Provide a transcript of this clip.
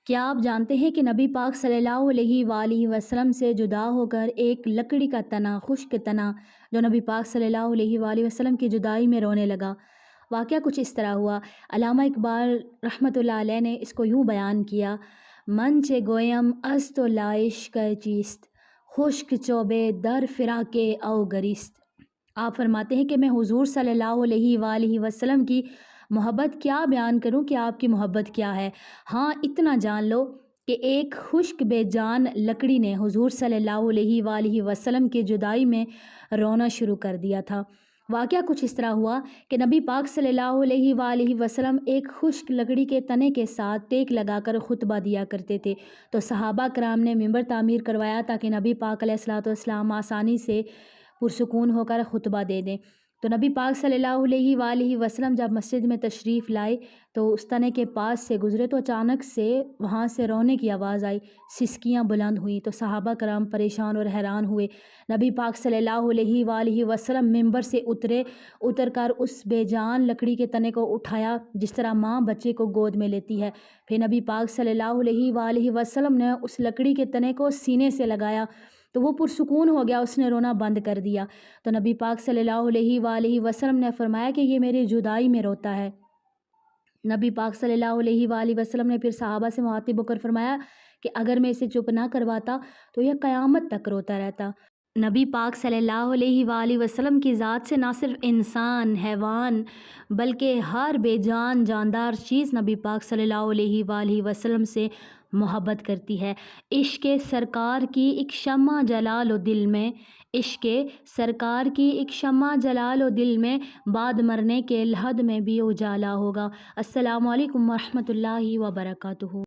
کیا آپ جانتے ہیں کہ نبی پاک صلی اللہ علیہ وآلہ وسلم سے جدا ہو کر ایک لکڑی کا تنا، خشک تنا جو نبی پاک صلی اللہ علیہ وآلہ وسلم کی جدائی میں رونے لگا؟ واقعہ کچھ اس طرح ہوا۔ علامہ اقبال رحمۃ اللہ علیہ نے اس کو یوں بیان کیا: من چے گویم از تو لائش کا چیست، خشک چوبے در فراق او گریست۔ آپ فرماتے ہیں کہ میں حضور صلی اللہ علیہ وآلہ وسلم کی محبت کیا بیان کروں کہ آپ کی محبت کیا ہے۔ ہاں اتنا جان لو کہ ایک خشک بے جان لکڑی نے حضور صلی اللہ علیہ وآلہ وسلم کی جدائی میں رونا شروع کر دیا تھا۔ واقعہ کچھ اس طرح ہوا کہ نبی پاک صلی اللہ علیہ وآلہ وسلم ایک خشک لکڑی کے تنے کے ساتھ ٹیک لگا کر خطبہ دیا کرتے تھے، تو صحابہ کرام نے ممبر تعمیر کروایا تاکہ نبی پاک علیہ الصلوۃ والسلام آسانی سے پرسکون ہو کر خطبہ دے دیں۔ تو نبی پاک صلی اللہ علیہ وآلہ وسلم جب مسجد میں تشریف لائے تو اس تنے کے پاس سے گزرے تو اچانک سے وہاں سے رونے کی آواز آئی، سسکیاں بلند ہوئیں، تو صحابہ کرام پریشان اور حیران ہوئے۔ نبی پاک صلی اللہ علیہ وآلہ وسلم ممبر سے اتر کر اس بے جان لکڑی کے تنے کو اٹھایا جس طرح ماں بچے کو گود میں لیتی ہے۔ پھر نبی پاک صلی اللہ علیہ وآلہ وسلم نے اس لکڑی کے تنے کو سینے سے لگایا تو وہ پرسکون ہو گیا، اس نے رونا بند کر دیا۔ تو نبی پاک صلی اللہ علیہ وآلہ وسلم نے فرمایا کہ یہ میری جدائی میں روتا ہے۔ نبی پاک صلی اللہ علیہ وآلہ وسلم نے پھر صحابہ سے مخاطب ہو کر فرمایا کہ اگر میں اسے چپ نہ کرواتا تو یہ قیامت تک روتا رہتا۔ نبی پاک صلی اللہ علیہ وآلہ وسلم کی ذات سے نہ صرف انسان، حیوان بلکہ ہر بے جان جاندار چیز نبی پاک صلی اللہ علیہ وآلہ وسلم سے محبت کرتی ہے۔ عشق سرکار کی ایک شمع جلال و دل میں، عشق سرکار کی ایک شمع جلال و دل میں، بعد مرنے کے لحد میں بھی اجالا ہوگا۔ السلام علیکم ورحمۃ اللہ وبرکاتہ۔